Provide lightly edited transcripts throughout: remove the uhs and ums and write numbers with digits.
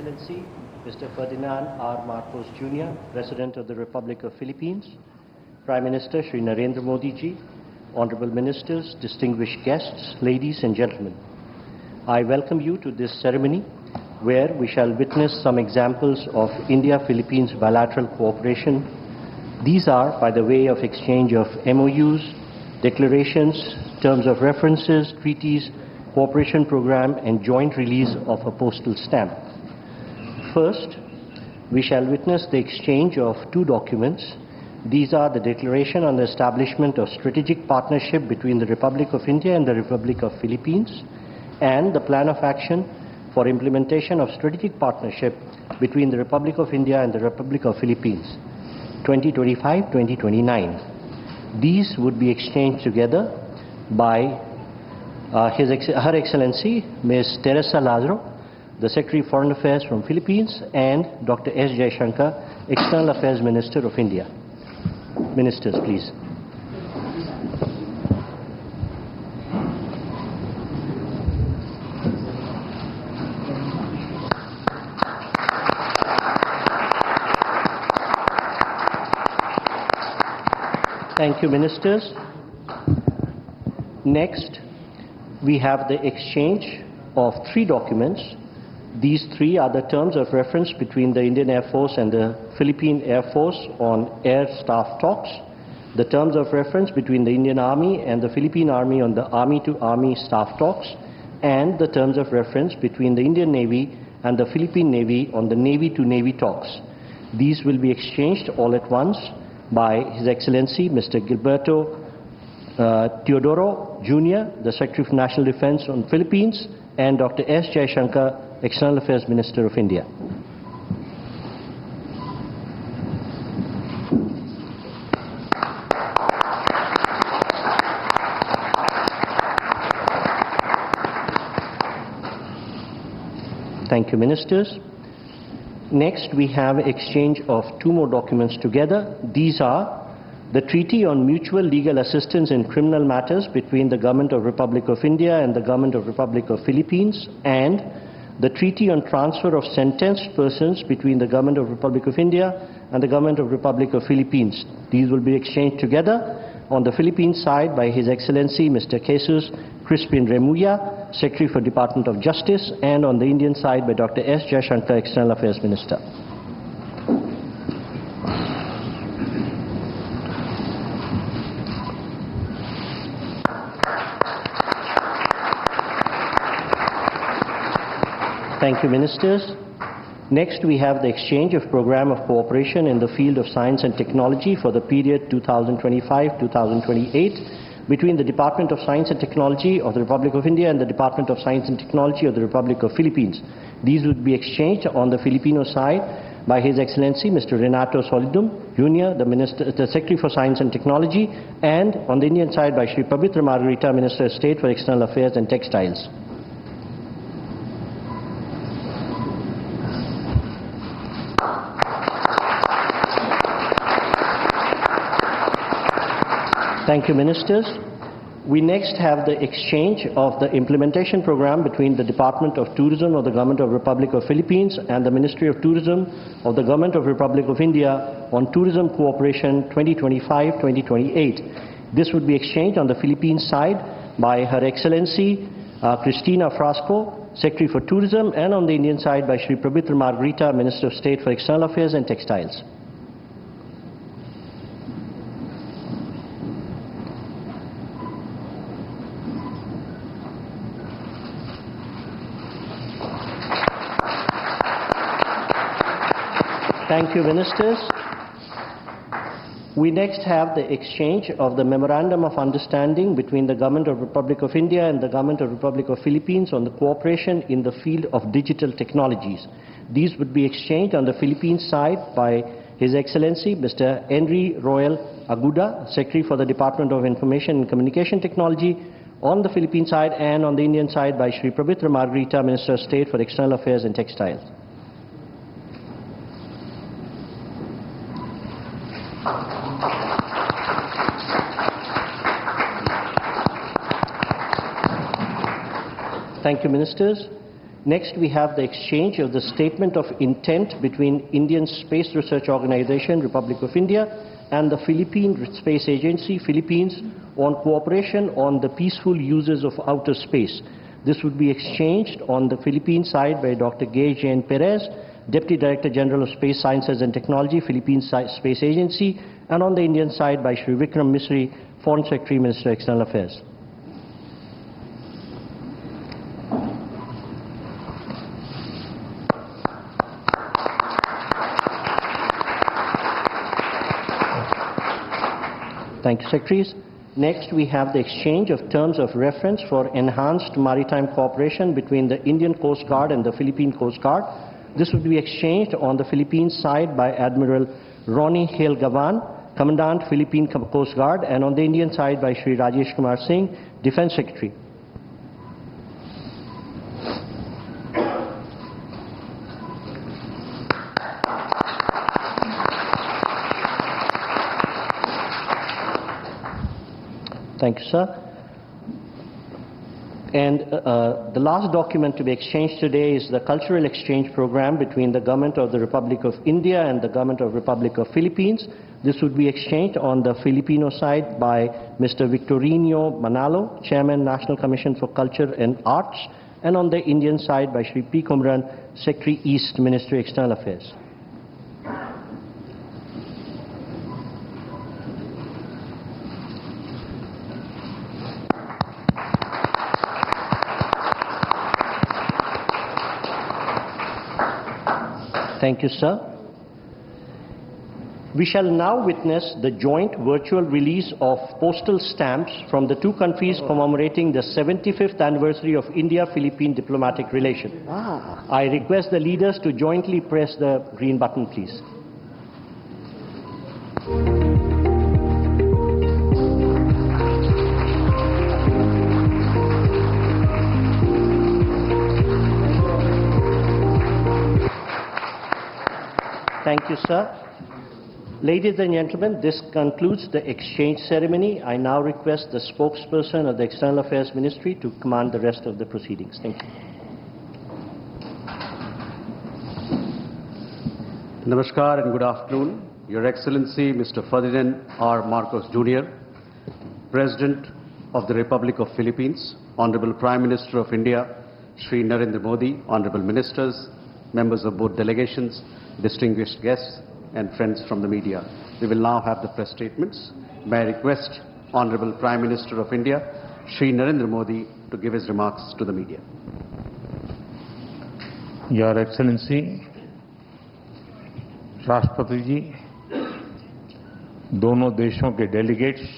Excellency, Mr. Ferdinand R. Marcos Jr., President of the Republic of Philippines, Prime Minister Shri Narendra Modi ji, Honorable Ministers, distinguished guests, ladies and gentlemen. I welcome you to this ceremony where we shall witness some examples of India-Philippines bilateral cooperation. These are by the way of exchange of MOUs, declarations, terms of references, treaties, cooperation program and joint release of a postal stamp. First, we shall witness the exchange of two documents. These are the Declaration on the Establishment of Strategic Partnership between the Republic of India and the Republic of Philippines and the Plan of Action for Implementation of Strategic Partnership between the Republic of India and the Republic of Philippines, 2025-2029. These would be exchanged together by Her Excellency Ms. Teresa Lazaro, the Secretary of Foreign Affairs from Philippines, and Dr. S. Jaishankar, External Affairs Minister of India. Ministers, please. Thank you, Ministers. Next, we have the exchange of three documents. These three are the terms of reference between the Indian Air Force and the Philippine Air Force on air staff talks, the terms of reference between the Indian Army and the Philippine Army on the Army-to-Army staff talks, and the terms of reference between the Indian Navy and the Philippine Navy on the Navy-to-Navy talks. These will be exchanged all at once by His Excellency Mr. Gilberto Teodoro Jr., the Secretary for National Defense on Philippines, and Dr. S. Jaishankar, External Affairs Minister of India. Thank you, Ministers. Next, we have exchange of two more documents together. These are the Treaty on Mutual Legal Assistance in Criminal Matters between the Government of Republic of India and the Government of Republic of Philippines, and the Treaty on Transfer of Sentenced Persons between the Government of Republic of India and the Government of Republic of Philippines. These will be exchanged together on the Philippine side by His Excellency Mr. Jesus Crispin Remulla, Secretary for Department of Justice, and on the Indian side by Dr. S. Jaishankar, External Affairs Minister. Thank you, Ministers. Next, we have the exchange of program of cooperation in the field of science and technology for the period 2025-2028 between the Department of Science and Technology of the Republic of India and the Department of Science and Technology of the Republic of Philippines. These would be exchanged on the Filipino side by His Excellency Mr. Renato Solidum Jr., the Secretary for Science and Technology, and on the Indian side by Shri Pabitra Margarita, Minister of State for External Affairs and Textiles. Thank you, Ministers. We next have the exchange of the implementation program between the Department of Tourism of the Government of Republic of Philippines and the Ministry of Tourism of the Government of Republic of India on Tourism Cooperation 2025-2028. This would be exchanged on the Philippine side by Her Excellency Cristina Frasco, Secretary for Tourism, and on the Indian side by Shri Pabitra Margarita, Minister of State for External Affairs and Textiles. Thank you, Ministers. We next have the exchange of the Memorandum of Understanding between the Government of Republic of India and the Government of Republic of Philippines on the cooperation in the field of digital technologies. These would be exchanged on the Philippine side by His Excellency Mr. Henry Royal Aguda, Secretary for the Department of Information and Communication Technology on the Philippine side, and on the Indian side by Shri Pabitra Margarita, Minister of State for External Affairs and Textiles. Thank you, Ministers. Next, we have the exchange of the Statement of Intent between Indian Space Research Organization, Republic of India, and the Philippine Space Agency, Philippines, on cooperation on the peaceful uses of outer space. This would be exchanged on the Philippine side by Dr. Gay Jane Perez, Deputy Director General of Space Sciences and Technology, Philippine Space Agency, and on the Indian side by Shri Vikram Misri, Foreign Secretary, Minister of External Affairs. Thank you, Secretaries. Next, we have the exchange of terms of reference for enhanced maritime cooperation between the Indian Coast Guard and the Philippine Coast Guard. This would be exchanged on the Philippine side by Admiral Ronnie Hale Gavan, Commandant Philippine Coast Guard, and on the Indian side by Shri Rajesh Kumar Singh, Defense Secretary. Thank you, sir. And the last document to be exchanged today is the cultural exchange program between the Government of the Republic of India and the Government of the Republic of Philippines. This would be exchanged on the Filipino side by Mr. Victorino Manalo, Chairman, National Commission for Culture and Arts, and on the Indian side by Shri P. Kumran, Secretary East, Ministry of External Affairs. Thank you, sir. We shall now witness the joint virtual release of postal stamps from the two countries commemorating the 75th anniversary of India-Philippine diplomatic relations. I request the leaders to jointly press the green button, please. Thank you, sir. Ladies and gentlemen, this concludes the exchange ceremony. I now request the spokesperson of the External Affairs Ministry to command the rest of the proceedings. Thank you. Namaskar and good afternoon. Your Excellency, Mr. Ferdinand R. Marcos Jr., President of the Republic of Philippines, Honorable Prime Minister of India, Shri Narendra Modi, Honorable Ministers, members of both delegations, distinguished guests and friends from the media. We will now have the press statements. May I request Honorable Prime Minister of India, Shri Narendra Modi, to give his remarks to the media. Your Excellency, राष्ट्रपति जी, दोनों देशों के delegates,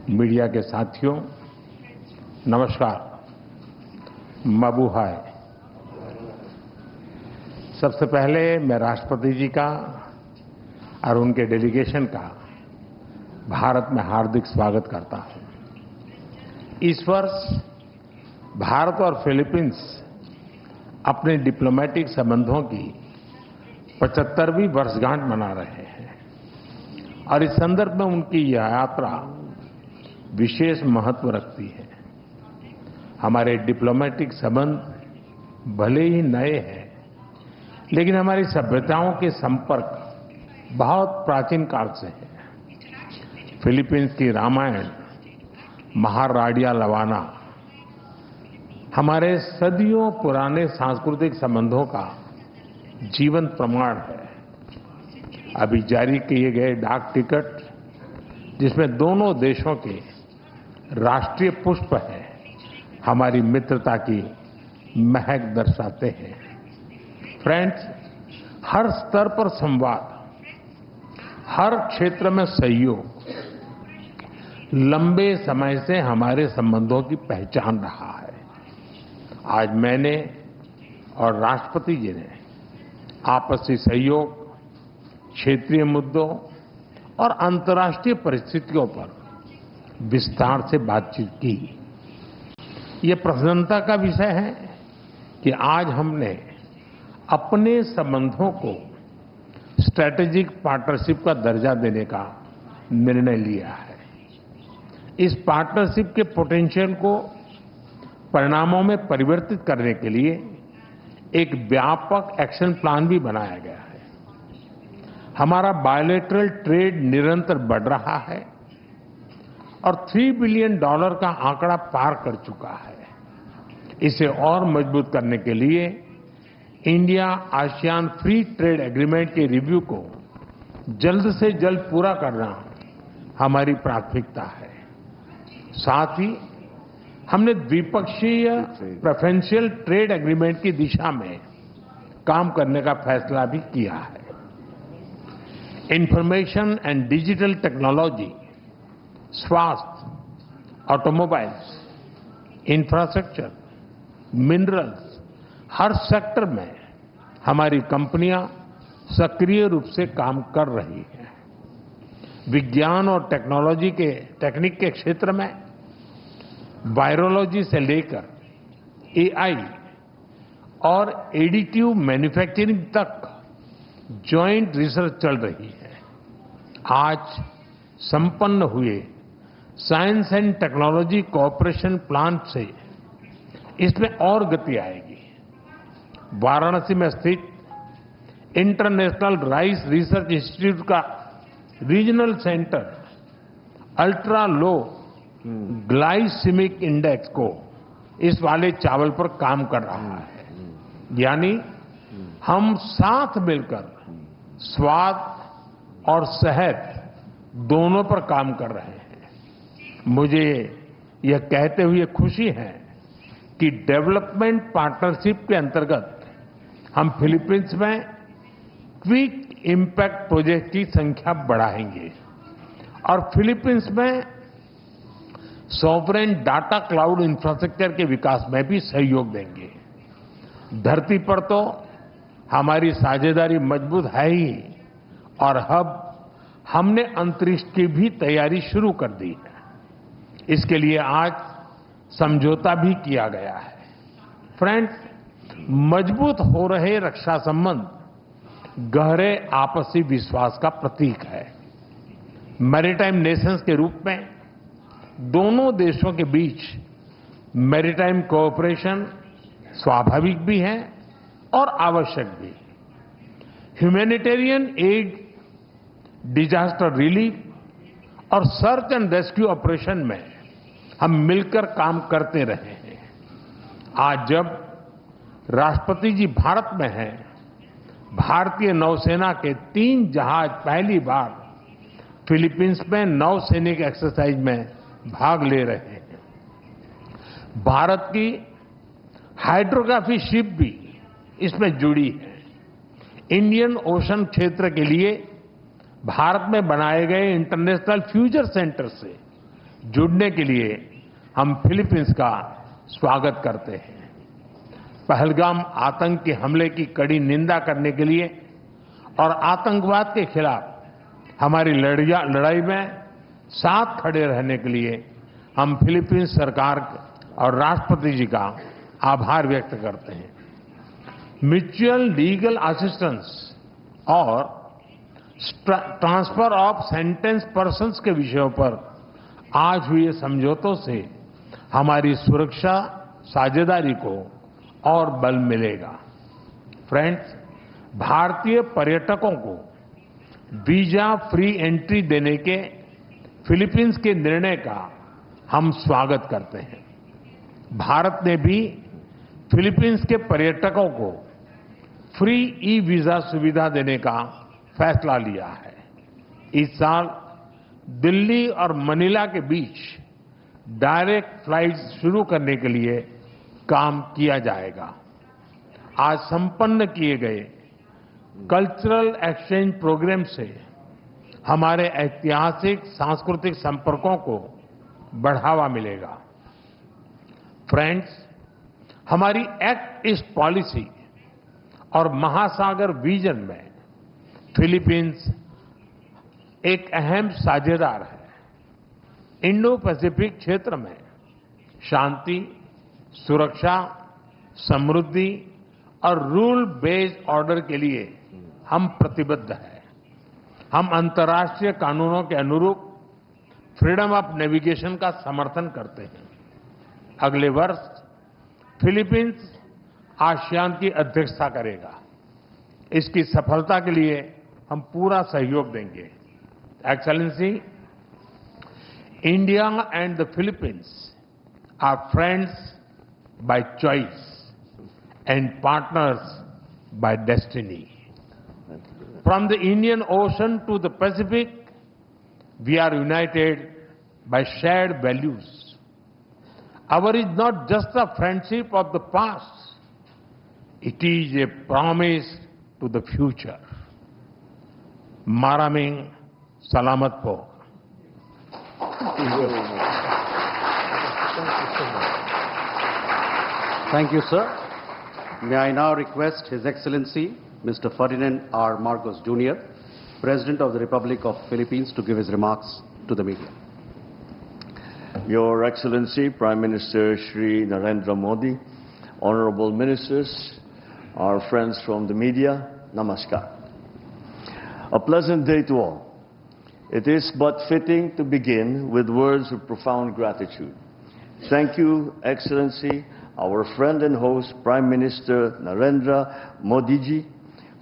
media के साथियों, नमस्कार, मबूहाय। सबसे पहले मैं राष्ट्रपति जी का और उनके डेलीगेशन का भारत में हार्दिक स्वागत करता हूं। इस वर्ष भारत और फिलीपींस अपने डिप्लोमेटिक संबंधों की 75वीं वर्षगांठ मना रहे हैं और इस संदर्भ में उनकी यह यात्रा विशेष महत्व रखती है। हमारे डिप्लोमेटिक संबंध भले ही नए हैं, लेकिन हमारी सभ्यताओं के संपर्क बहुत प्राचीन काल से हैं। फिलीपींस की रामायण, महाराडिया लवाना हमारे सदियों पुराने सांस्कृतिक संबंधों का जीवंत प्रमाण है। अभी जारी किए गए डाक टिकट, जिसमें दोनों देशों के राष्ट्रीय पुष्प है, हमारी मित्रता की महक दर्शाते हैं। फ्रेंड्स, हर स्तर पर संवाद, हर क्षेत्र में सहयोग लंबे समय से हमारे संबंधों की पहचान रहा है। आज मैंने और राष्ट्रपति जी ने आपसी सहयोग, क्षेत्रीय मुद्दों और अंतर्राष्ट्रीय परिस्थितियों पर विस्तार से बातचीत की। ये प्रसन्नता का विषय है कि आज हमने अपने संबंधों को स्ट्रैटेजिक पार्टनरशिप का दर्जा देने का निर्णय लिया है। इस पार्टनरशिप के पोटेंशियल को परिणामों में परिवर्तित करने के लिए एक व्यापक एक्शन प्लान भी बनाया गया है। हमारा बायलैटरल ट्रेड निरंतर बढ़ रहा है और $3 बिलियन का आंकड़ा पार कर चुका है। इसे और मजबूत करने के लिए India ASEAN free trade agreement के रिव्यू को जल्द से जल्द पूरा करना हमारी प्राथमिकता है। साथ ही हमने द्विपक्षीय प्रेफरेंशियल ट्रेड एग्रीमेंट की दिशा में काम करने का फैसला भी किया है। इंफॉर्मेशन एंड डिजिटल टेक्नोलॉजी, स्वास्थ्य, ऑटोमोबाइल्स, इंफ्रास्ट्रक्चर, मिनरल्स, हर सेक्टर में हमारी कंपनियां सक्रिय रूप से काम कर रही हैं। विज्ञान और टेक्निक के क्षेत्र में वायरोलॉजी से लेकर एआई और एडिटिव मैन्युफैक्चरिंग तक जॉइंट रिसर्च चल रही है। आज संपन्न हुए science and technology cooperation plan से इसमें और गति आएगी। वाराणसी में स्थित इंटरनेशनल राइस रिसर्च इंस्टीट्यूट का regional centre ultra low glycaemic index को इस वाले चावल पर काम कर रहा है। यानी हम साथ मिलकर स्वाद और सेहत दोनों पर काम कर रहे हैं। मुझे यह कहते हुए खुशी है कि डेवलपमेंट पार्टनरशिप के अंतर्गत हम फिलीपींस में क्विक इम्पैक्ट प्रोजेक्ट की संख्या बढ़ाएंगे और फिलीपींस में सॉवरेन डाटा क्लाउड इंफ्रास्ट्रक्चर के विकास में भी सहयोग देंगे। धरती पर तो हमारी साझेदारी मजबूत है ही और अब हमने अंतरिक्ष की भी तैयारी शुरू कर दी है। इसके लिए आज समझौता भी किया गया है। फ्रेंड्स, मजबूत हो रहे रक्षा संबंध गहरे आपसी विश्वास का प्रतीक है। मैरीटाइम नेशंस के रूप में दोनों देशों के बीच मैरीटाइम कोऑपरेशन स्वाभाविक भी है और आवश्यक भी। ह्यूमैनिटेरियन एड, डिजास्टर रिलीफ और सर्च एंड रेस्क्यू ऑपरेशन में हम मिलकर काम करते रहे हैं। आज जब राष्ट्रपति जी भारत में हैं, भारतीय नौसेना के 3 जहाज पहली बार फिलीपींस में नौसैनिक एक्सरसाइज में भाग ले रहे हैं। भारत की हाइड्रोग्राफी शिप भी इसमें जुड़ी है। इंडियन ओशन क्षेत्र के लिए भारत में बनाए गए इंटरनेशनल फ्यूचर सेंटर से जुड़ने के लिए हम फिलीपींस का स्वागत करते हैं। पहलगाम आतंकी हमले की कड़ी निंदा करने के लिए और आतंकवाद के खिलाफ हमारी लड़ाई में साथ खड़े रहने के लिए हम फिलीपींस सरकार और राष्ट्रपति जी का आभार व्यक्त करते हैं। म्यूचुअल लीगल असिस्टेंस और ट्रांसफर ऑफ सेंटेंस पर्सन्स के विषयों पर आज हुए समझौतों से हमारी सुरक्षा साझेदारी को और बल मिलेगा। फ्रेंड्स, भारतीय पर्यटकों को वीजा फ्री एंट्री देने के फिलीपींस के निर्णय का हम स्वागत करते हैं। भारत ने भी फिलीपींस के पर्यटकों को फ्री ई वीजा सुविधा देने का फैसला लिया है। इस साल दिल्ली और मनीला के बीच डायरेक्ट फ्लाइट्स शुरू करने के लिए काम किया जाएगा। आज संपन्न किए गए कल्चरल एक्सचेंज प्रोग्राम से हमारे ऐतिहासिक सांस्कृतिक संपर्कों को बढ़ावा मिलेगा। फ्रेंड्स, हमारी एक्ट ईस्ट पॉलिसी और महासागर विजन में फिलीपींस एक अहम साझेदार है। इंडो पैसिफिक क्षेत्र में शांति, सुरक्षा, समृद्धि और रूल बेस्ड ऑर्डर के लिए हम प्रतिबद्ध हैं। हम अंतर्राष्ट्रीय कानूनों के अनुरूप फ्रीडम ऑफ नेविगेशन का समर्थन करते हैं। अगले वर्ष फिलीपींस आसियान की अध्यक्षता करेगा। इसकी सफलता के लिए हम पूरा सहयोग देंगे। Excellency, India and the Philippines are friends by choice and partners by destiny. From the Indian Ocean to the Pacific, we are united by shared values. Our is not just a friendship of the past, it is a promise to the future. Maraming Salamat po. Thank you, sir. May I now request His Excellency, Mr. Ferdinand R. Marcos Jr., President of the Republic of Philippines, to give his remarks to the media. Your Excellency, Prime Minister Shri Narendra Modi, Honorable Ministers, our friends from the media, Namaskar. A pleasant day to all. It is but fitting to begin with words of profound gratitude. Thank you, Excellency, our friend and host, Prime Minister Narendra Modi ji,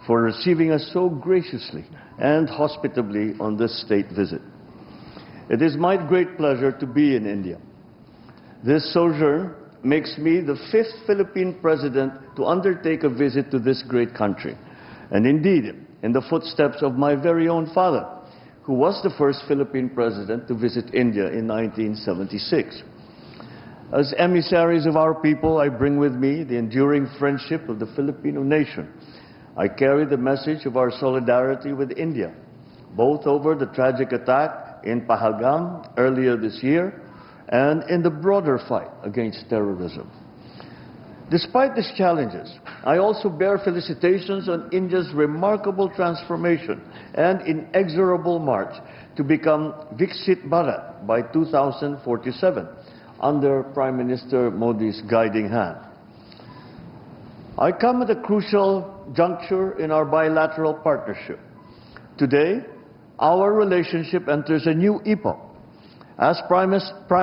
for receiving us so graciously and hospitably on this state visit. It is my great pleasure to be in India. This sojourn makes me the 5th Philippine president to undertake a visit to this great country, and indeed in the footsteps of my very own father, who was the first Philippine president to visit India in 1976. As emissaries of our people, I bring with me the enduring friendship of the Filipino nation. I carry the message of our solidarity with India, both over the tragic attack in Pahalgam earlier this year and in the broader fight against terrorism. Despite these challenges, I also bear felicitations on India's remarkable transformation and inexorable march to become Viksit Bharat by 2047. Under Prime Minister Modi's guiding hand. I come at a crucial juncture in our bilateral partnership. Today, our relationship enters a new epoch, as Prime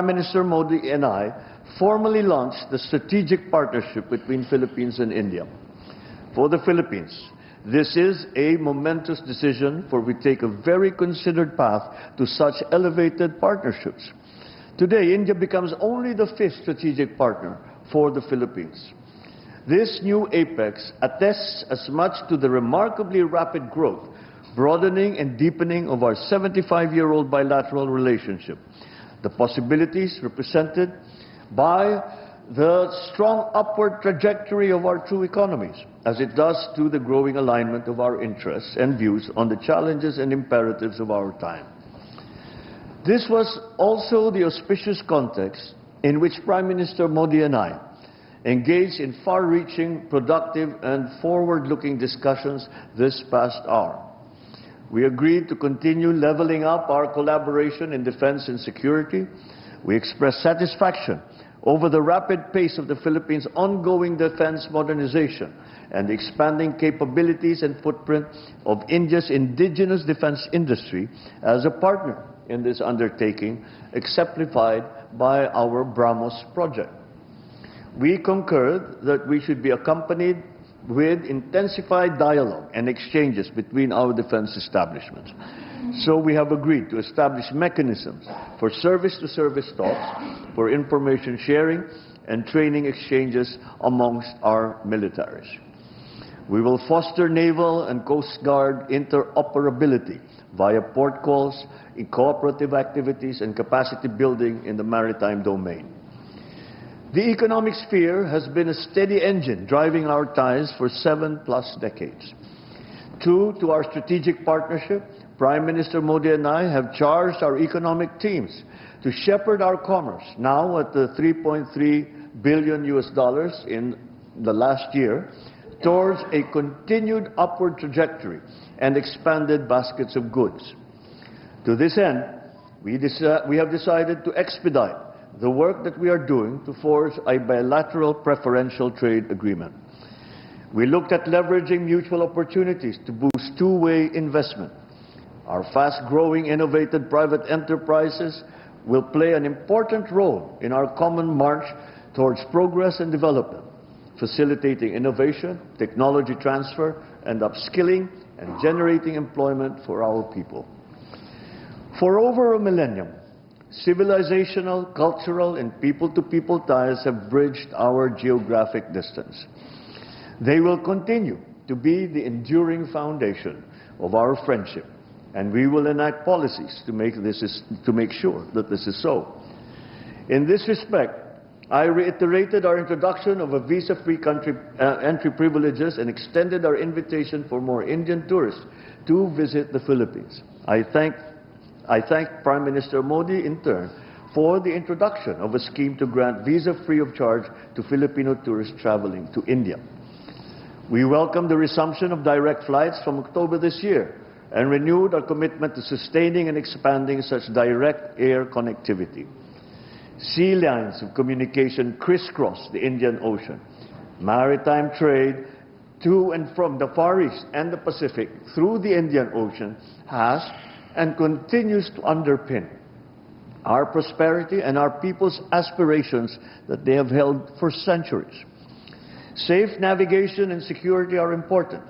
Minister Modi and I formally launched the strategic partnership between Philippines and India. For the Philippines, this is a momentous decision, for we take a very considered path to such elevated partnerships. Today, India becomes only the 5th strategic partner for the Philippines. This new apex attests as much to the remarkably rapid growth, broadening and deepening of our 75-year-old bilateral relationship, the possibilities represented by the strong upward trajectory of our two economies, as it does to the growing alignment of our interests and views on the challenges and imperatives of our time. This was also the auspicious context in which Prime Minister Modi and I engaged in far-reaching, productive and forward-looking discussions this past hour. We agreed to continue leveling up our collaboration in defense and security. We expressed satisfaction over the rapid pace of the Philippines' ongoing defense modernization and the expanding capabilities and footprint of India's indigenous defense industry as a partner in this undertaking, exemplified by our BrahMos project. We concurred that we should be accompanied with intensified dialogue and exchanges between our defense establishments. So we have agreed to establish mechanisms for service-to-service talks, for information sharing and training exchanges amongst our militaries. We will foster naval and coast guard interoperability via port calls, in cooperative activities and capacity building in the maritime domain. The economic sphere has been a steady engine driving our ties for 7+ decades. True to our strategic partnership, Prime Minister Modi and I have charged our economic teams to shepherd our commerce, now at the $3.3 billion in the last year, towards a continued upward trajectory and expanded baskets of goods. To this end, we have decided to expedite the work that we are doing to forge a bilateral preferential trade agreement. We looked at leveraging mutual opportunities to boost two-way investment. Our fast-growing, innovative private enterprises will play an important role in our common march towards progress and development, facilitating innovation, technology transfer, and upskilling and generating employment for our people. For over a millennium, civilizational, cultural, and people-to-people ties have bridged our geographic distance. They will continue to be the enduring foundation of our friendship, and we will enact policies to make sure that this is so. In this respect, I reiterated our introduction of a visa-free entry privileges and extended our invitation for more Indian tourists to visit the Philippines. I thank Prime Minister Modi in turn for the introduction of a scheme to grant visa free of charge to Filipino tourists traveling to India. We welcome the resumption of direct flights from October this year and renewed our commitment to sustaining and expanding such direct air connectivity. Sea lines of communication crisscross the Indian Ocean. Maritime trade to and from the Far East and the Pacific through the Indian Ocean has and continues to underpin our prosperity and our people's aspirations that they have held for centuries. Safe navigation and security are important,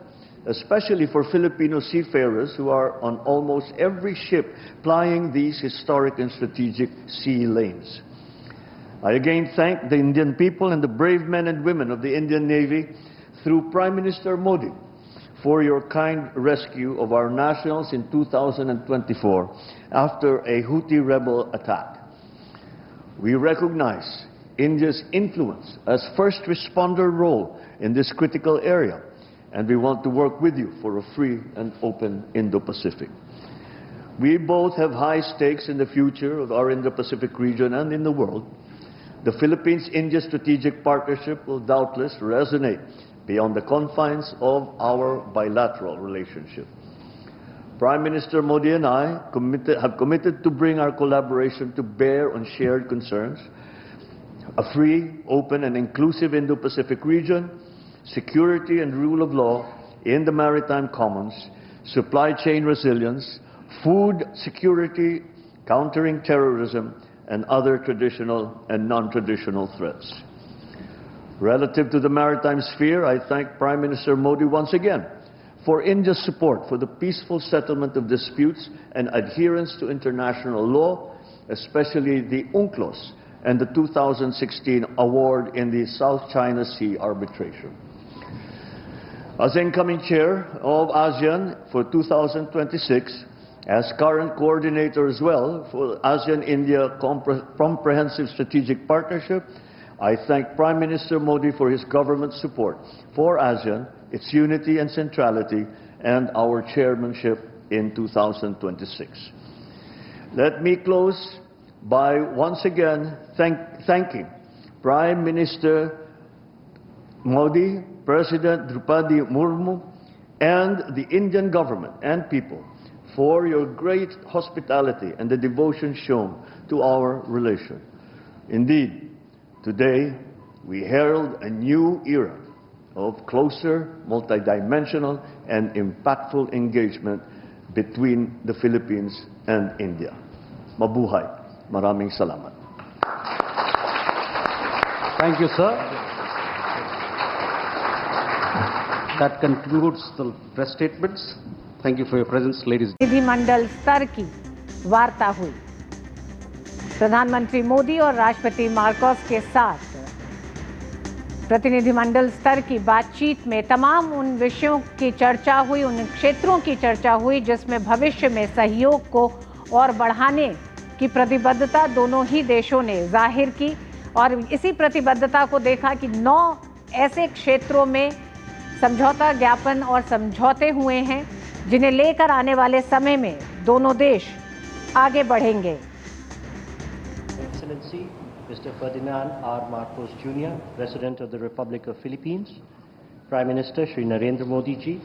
especially for Filipino seafarers who are on almost every ship plying these historic and strategic sea lanes. I again thank the Indian people and the brave men and women of the Indian Navy through Prime Minister Modi for your kind rescue of our nationals in 2024 after a Houthi rebel attack. We recognize India's influence as first responder role in this critical area, and we want to work with you for a free and open Indo-Pacific. We both have high stakes in the future of our Indo-Pacific region and in the world. The Philippines-India strategic partnership will doubtless resonate beyond the confines of our bilateral relationship. Prime Minister Modi and I have committed to bring our collaboration to bear on shared concerns, a free, open, and inclusive Indo-Pacific region, security and rule of law in the maritime commons, supply chain resilience, food security, countering terrorism, and other traditional and non-traditional threats. Relative to the maritime sphere, I thank Prime Minister Modi once again for India's support for the peaceful settlement of disputes and adherence to international law, especially the UNCLOS and the 2016 award in the South China Sea arbitration. As incoming chair of ASEAN for 2026, as current coordinator as well for ASEAN-India Comprehensive Strategic Partnership, I thank Prime Minister Modi for his government support for ASEAN, its unity and centrality, and our chairmanship in 2026. Let me close by once again thanking Prime Minister Modi, President Draupadi Murmu, and the Indian government and people for your great hospitality and the devotion shown to our relation. Indeed, today we herald a new era of closer, multidimensional, and impactful engagement between the Philippines and India. Mabuhay. Maraming salamat. Thank you, sir. That concludes the press statements. Thank you for your presence, ladies. प्रतिनिधिमंडल स्तर की वार्ता हुई। प्रधानमंत्री मोदी और राष्ट्रपति Marcos के साथ प्रतिनिधिमंडल स्तर की बातचीत में तमाम उन विषयों की चर्चा हुई, उन क्षेत्रों की चर्चा हुई जिसमें भविष्य में सहयोग को और बढ़ाने की प्रतिबद्धता दोनों ही देशों ने जाहिर की। और इसी प्रतिबद्धता को देखा कि 9 ऐसे क्षेत्रों में समझौता ज्ञापन और समझौते हुए हैं जिन्हें लेकर आने वाले समय में दोनों देश आगे बढ़ेंगे। Excellency, Mr. Ferdinand R. Marcos Jr., President of the Republic of Philippines, Prime Minister Shri Narendra Modi ji,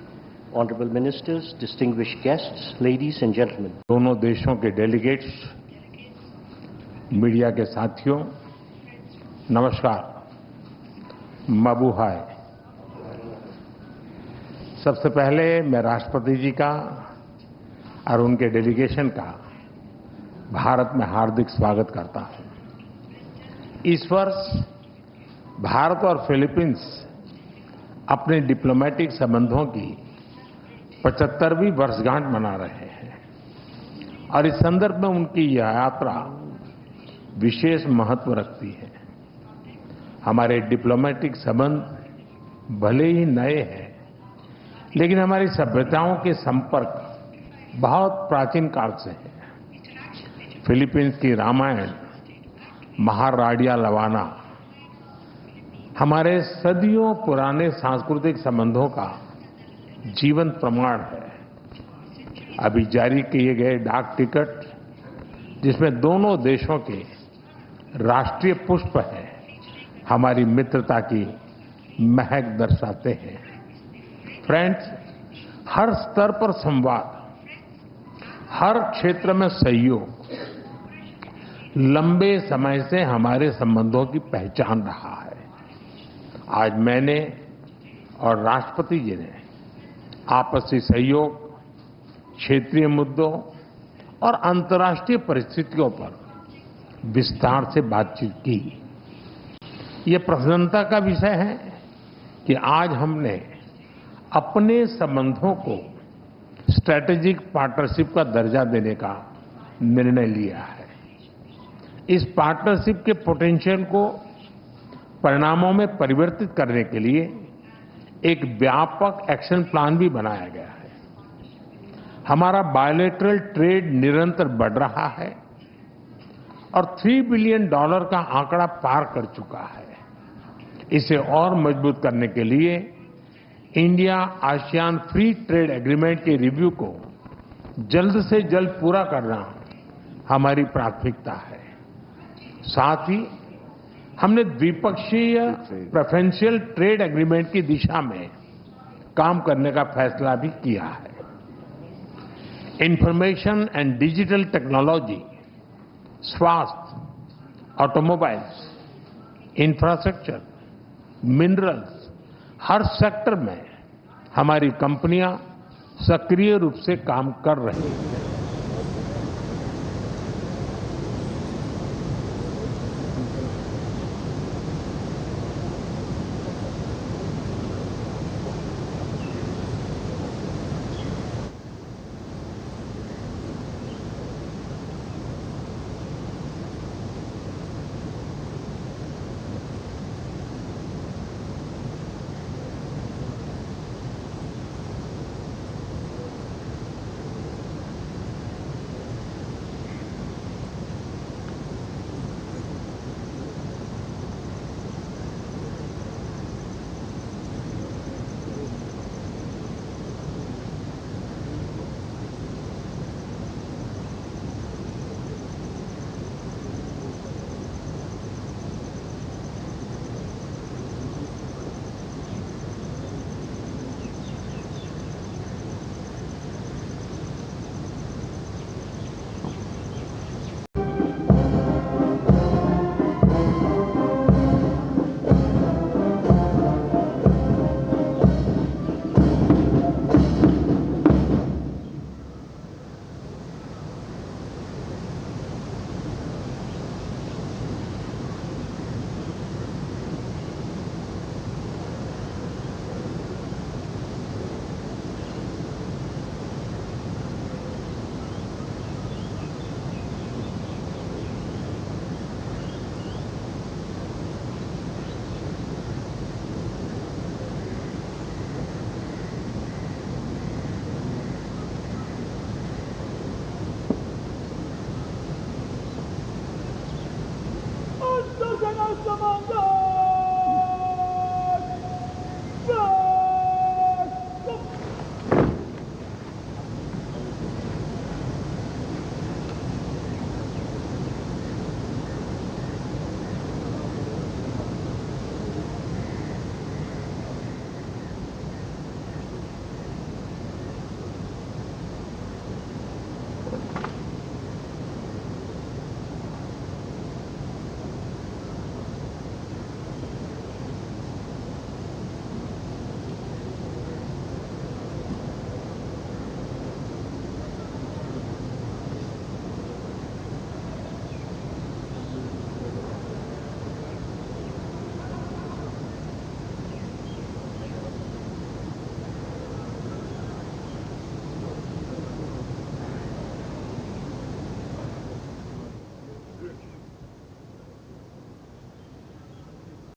Honorable Ministers, distinguished guests, ladies and gentlemen. दोनों देशों के डेलीगेट्स, मीडिया के साथियों, नमस्कार, माबूहाय। सबसे पहले मैं राष्ट्रपति जी का और उनके डेलीगेशन का भारत में हार्दिक स्वागत करता हूं। इस वर्ष भारत और फिलीपींस अपने डिप्लोमेटिक संबंधों की 75वीं वर्षगांठ मना रहे हैं और इस संदर्भ में उनकी यह यात्रा विशेष महत्व रखती है। हमारे डिप्लोमेटिक संबंध भले ही नए हैं, लेकिन हमारी सभ्यताओं के संपर्क बहुत प्राचीन काल से हैं। फिलीपींस की रामायण, महाराडिया लवाना हमारे सदियों पुराने सांस्कृतिक संबंधों का जीवंत प्रमाण है। अभी जारी किए गए डाक टिकट, जिसमें दोनों देशों के राष्ट्रीय पुष्प हैं, हमारी मित्रता की महक दर्शाते हैं। फ्रेंड्स, हर स्तर पर संवाद, हर क्षेत्र में सहयोग लंबे समय से हमारे संबंधों की पहचान रहा है। आज मैंने और राष्ट्रपति जी ने आपसी सहयोग, क्षेत्रीय मुद्दों और अंतर्राष्ट्रीय परिस्थितियों पर विस्तार से बातचीत की। ये प्रसन्नता का विषय है कि आज हमने अपने संबंधों को स्ट्रैटेजिक पार्टनरशिप का दर्जा देने का निर्णय लिया है। इस पार्टनरशिप के पोटेंशियल को परिणामों में परिवर्तित करने के लिए एक व्यापक एक्शन प्लान भी बनाया गया है। हमारा बायलैटरल ट्रेड निरंतर बढ़ रहा है और $3 बिलियन का आंकड़ा पार कर चुका है। इसे और मजबूत करने के लिए India ASEAN free trade agreement के रिव्यू को जल्द से जल्द पूरा करना हमारी प्राथमिकता है। साथ ही हमने द्विपक्षीय प्रेफरेंशियल ट्रेड एग्रीमेंट की दिशा में काम करने का फैसला भी किया है। इंफॉर्मेशन एंड डिजिटल टेक्नोलॉजी, स्वास्थ्य, ऑटोमोबाइल्स, इंफ्रास्ट्रक्चर, मिनरल्स, हर सेक्टर में हमारी कंपनियां सक्रिय रूप से काम कर रही हैं। Samanga!